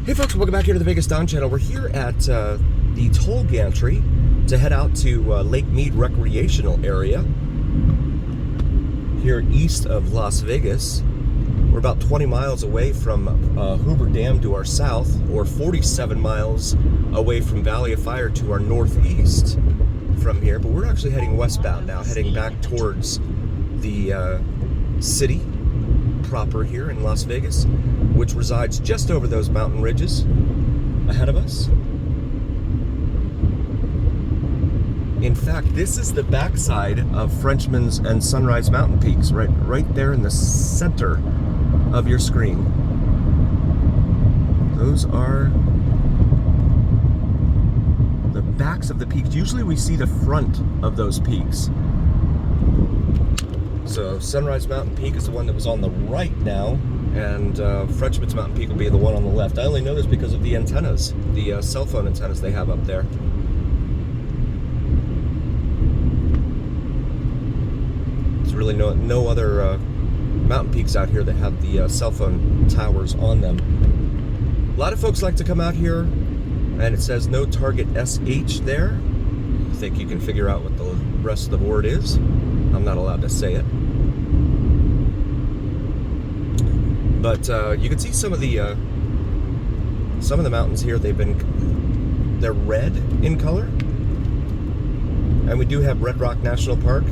Hey folks, welcome back here to the Vegas Don channel. We're here at the toll gantry to head out to Lake Mead recreational area here east of Las Vegas. We're about 20 miles away from Hoover Dam to our south, or 47 miles away from Valley of Fire to our northeast from here. But we're actually heading westbound now, heading back towards the city proper here in Las Vegas, which resides just over those mountain ridges ahead of us. In fact, this is the backside of Frenchman's and Sunrise Mountain Peaks, right there in the center of your screen. Those are the backs of the peaks. Usually we see the front of those peaks. So Sunrise Mountain Peak is the one that was on the right now, and Frenchman's Mountain Peak will be the one on the left. I only know this because of the antennas, the cell phone antennas they have up there. There's really no other mountain peaks out here that have the cell phone towers on them. A lot of folks like to come out here, and it says no target SH there. I think you can figure out what the rest of the board is. I'm not allowed to say it. But you can see some of the mountains here. They're red in color, and we do have Red Rock National Park,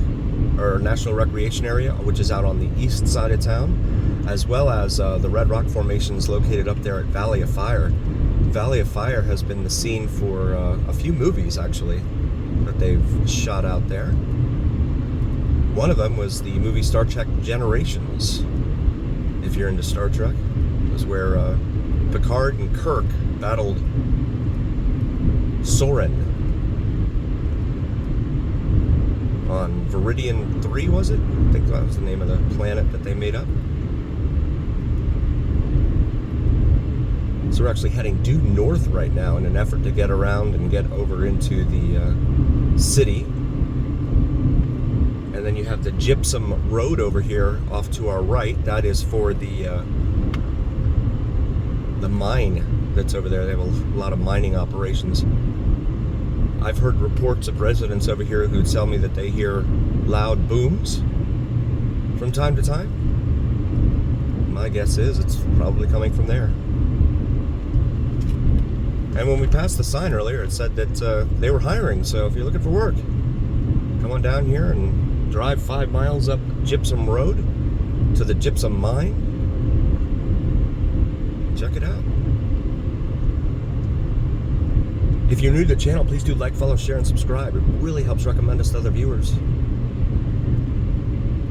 or National Recreation Area, which is out on the east side of town, as well as the Red Rock formations located up there at Valley of Fire. Valley of Fire has been the scene for a few movies actually that they've shot out there. One of them was the movie Star Trek Generations. If you're into Star Trek, it was where Picard and Kirk battled Soren on Viridian 3, was it? I think that was the name of the planet that they made up. So we're actually heading due north right now in an effort to get around and get over into the city. And then you have the gypsum road over here off to our right. That is for the mine that's over there. They have a lot of mining operations. I've heard reports of residents over here who tell me that they hear loud booms from time to time. My guess is it's probably coming from there. And when we passed the sign earlier, it said that they were hiring. So if you're looking for work, come on down here and drive 5 miles up Gypsum Road to the gypsum mine. Check it out. If you're new to the channel, please do like, follow, share, and subscribe. It really helps recommend us to other viewers.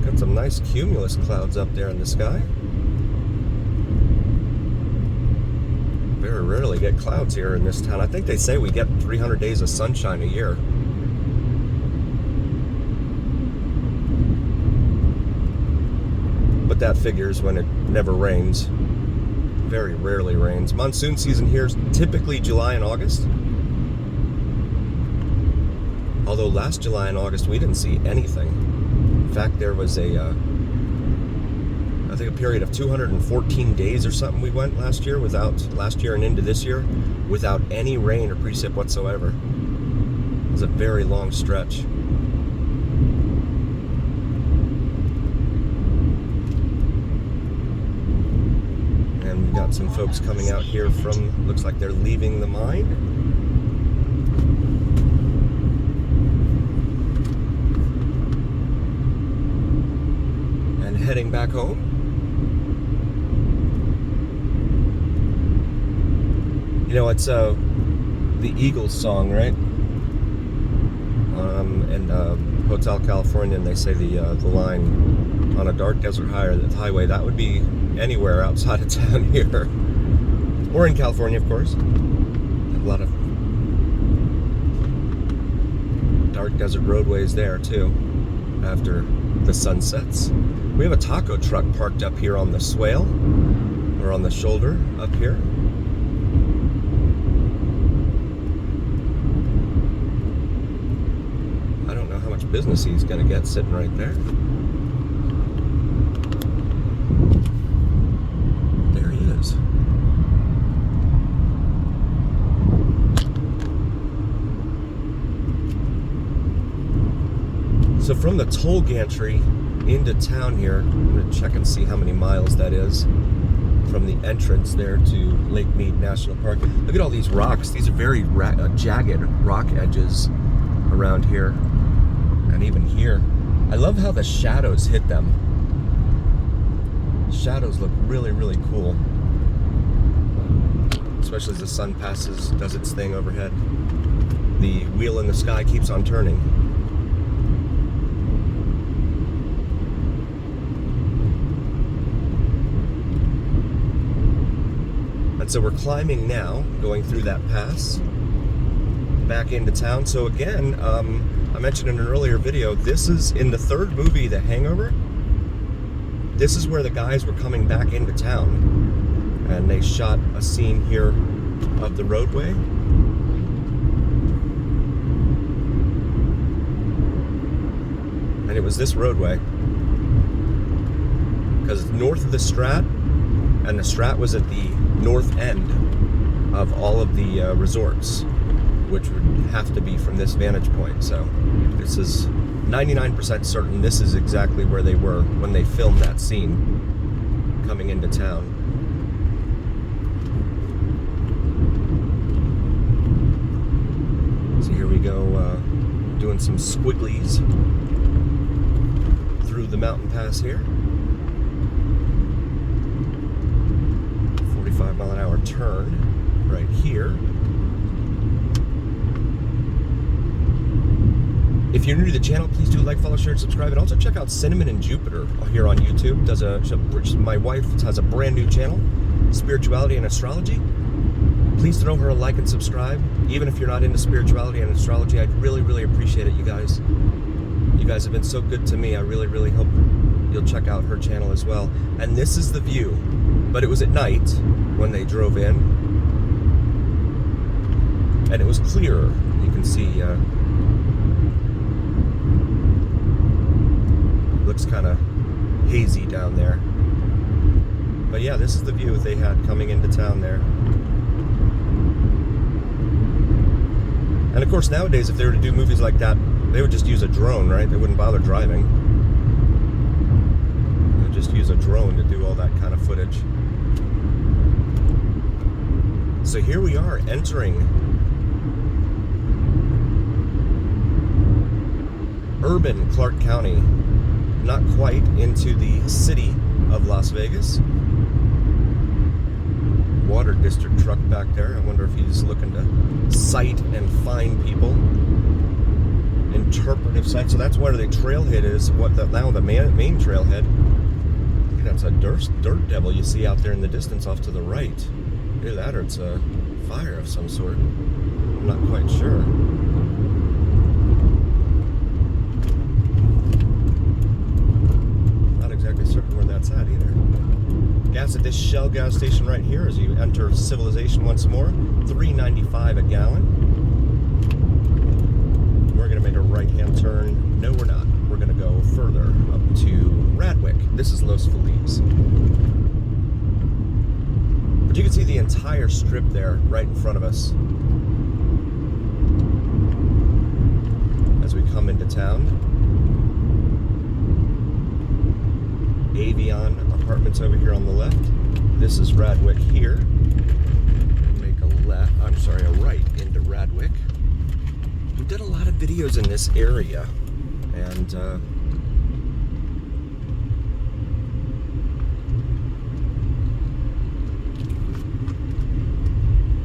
Got some nice cumulus clouds up there in the sky. Very rarely get clouds here in this town. I think they say we get 300 days of sunshine a year. But that figures when it never rains. Very rarely rains. Monsoon season here is typically July and August. Although last July and August we didn't see anything. In fact, there was I think a period of 214 days or something we went last year and into this year, without any rain or precip whatsoever. It was a very long stretch. Got some folks coming out here from, looks like they're leaving the mine. And heading back home. You know, it's the Eagles song, right? In Hotel California, and they say the line, on a dark desert highway, that would be anywhere outside of town here, or in California, of course. A lot of dark desert roadways there too after the sun sets. We have a taco truck parked up here on the swale, or on the shoulder up here. I don't know how much business he's gonna get sitting right there. So from the toll gantry into town here, I'm going to check and see how many miles that is from the entrance there to Lake Mead National Park. Look at all these rocks. These are very jagged rock edges around here. And even here. I love how the shadows hit them. Shadows look really, really cool. Especially as the sun passes, does its thing overhead. The wheel in the sky keeps on turning. And so we're climbing now, going through that pass, back into town. So again, I mentioned in an earlier video, this is in the third movie, The Hangover. This is where the guys were coming back into town, and they shot a scene here of the roadway. And it was this roadway, because it's north of the Strat, and the Strat was at the north end of all of the resorts, which would have to be from this vantage point. So this is 99% certain this is exactly where they were when they filmed that scene coming into town. So here we go, doing some squigglies through the mountain pass here. 45-mile-an-hour turn right here. If you're new to the channel, please do like, follow, share, and subscribe. And also check out Cinnamon and Jupiter here on YouTube. My wife has a brand new channel, Spirituality and Astrology. Please throw her a like and subscribe. Even if you're not into spirituality and astrology, I'd really, really appreciate it, you guys. You guys have been so good to me. I really, really hope you'll check out her channel as well. And this is the view. But it was at night when they drove in. And it was clearer. You can see, looks kind of hazy down there. But yeah, this is the view they had coming into town there. And of course, nowadays, if they were to do movies like that, they would just use a drone, right? They wouldn't bother driving. They would just use a drone to do all that kind of footage. So here we are entering urban Clark County, not quite into the city of Las Vegas. Water district truck back there. I wonder if he's looking to sight and find people. Interpretive sight. So that's where the trailhead is. Now the main trailhead. I think that's a dirt devil you see out there in the distance off to the right. Either that or it's a fire of some sort. I'm not quite sure. Not exactly certain where that's at either. Gas at this Shell gas station right here as you enter civilization once more. $3.95 a gallon. We're going to make a right-hand turn. No, we're not. We're going to go further up to Radwick. This is Los Feliz. But you can see the entire strip there right in front of us as we come into town. Avion Apartments over here on the left. This is Radwick here. Make a right into Radwick. We did a lot of videos in this area, and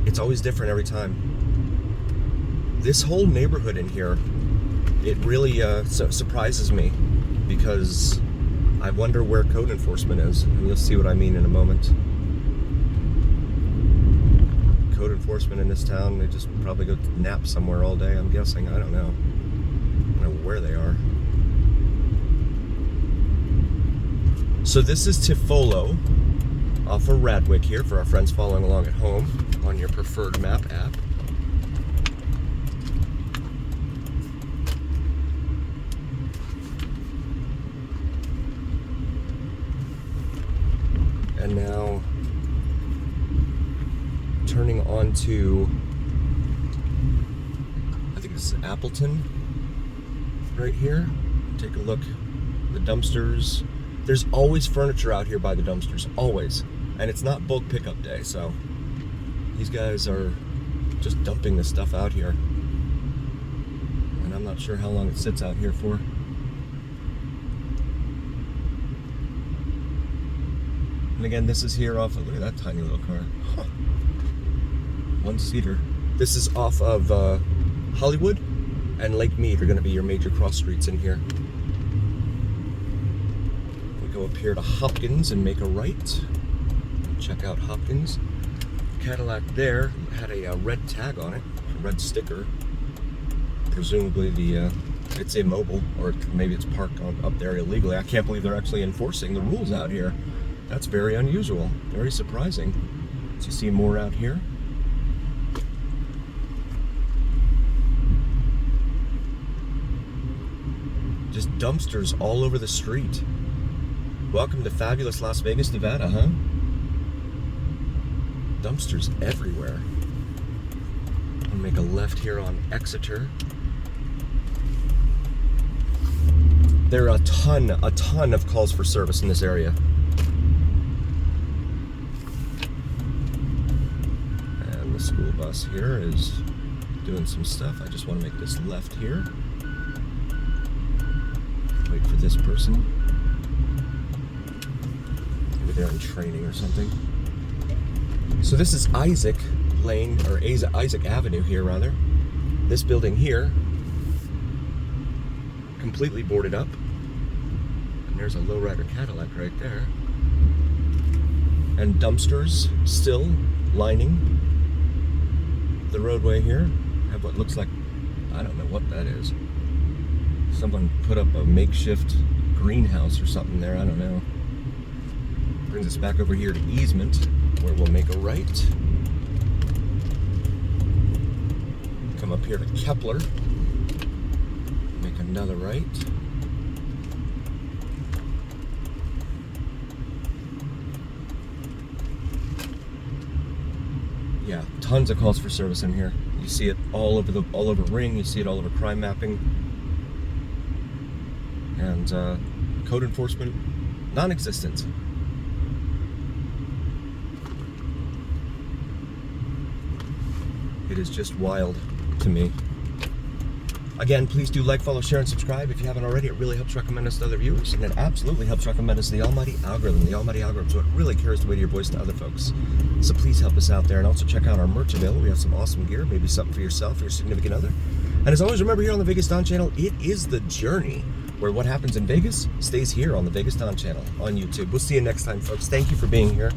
it's always different every time. This whole neighborhood in here, it really surprises me, because I wonder where code enforcement is, and you'll see what I mean in a moment. Code enforcement in this town, they just probably go nap somewhere all day, I'm guessing. I don't know. I don't know where they are. So this is Tifolo off of Radwick here for our friends following along at home on your preferred map app. And now turning onto, I think this is Appleton right here. Take a look. The dumpsters. There's always furniture out here by the dumpsters, always. And it's not bulk pickup day, so these guys are just dumping this stuff out here. And I'm not sure how long it sits out here for. And again, this is here off of, look at that tiny little car. Huh. One-seater. This is off of Hollywood and Lake Mead are going to be your major cross streets in here. We go up here to Hopkins and make a right. Check out Hopkins. Cadillac there had a red tag on it, a red sticker. Presumably it's immobile, or maybe it's parked up there illegally. I can't believe they're actually enforcing the rules out here. That's very unusual, very surprising. So you see more out here. Just dumpsters all over the street. Welcome to fabulous Las Vegas, Nevada, huh? Dumpsters everywhere. I'll make a left here on Exeter. There are a ton of calls for service in this area. And the school bus here is doing some stuff. I just want to make this left here. Wait for this person. Maybe they're in training or something. So this is Isaac Lane, or Isaac Avenue here, rather. This building here, completely boarded up. And there's a lowrider Cadillac right there. And dumpsters still lining the roadway here. Have what looks like, I don't know what that is. Someone put up a makeshift greenhouse or something there, I don't know. Brings us back over here to Easement, where we'll make a right. Come up here to Kepler. Make another right. Yeah, tons of calls for service in here. You see it all over Ring, you see it all over crime mapping. And code enforcement, non-existent. It is just wild to me. Again, please do like, follow, share, and subscribe if you haven't already. It really helps recommend us to other viewers, and it absolutely helps recommend us to the almighty algorithm. The almighty algorithm is what really carries the weight of your voice to other folks. So please help us out there, and also check out our merch available. We have some awesome gear, maybe something for yourself or your significant other. And as always, remember here on the Vegas Don channel, it is the journey where what happens in Vegas stays here on the Vegas Don channel on YouTube. We'll see you next time, folks. Thank you for being here.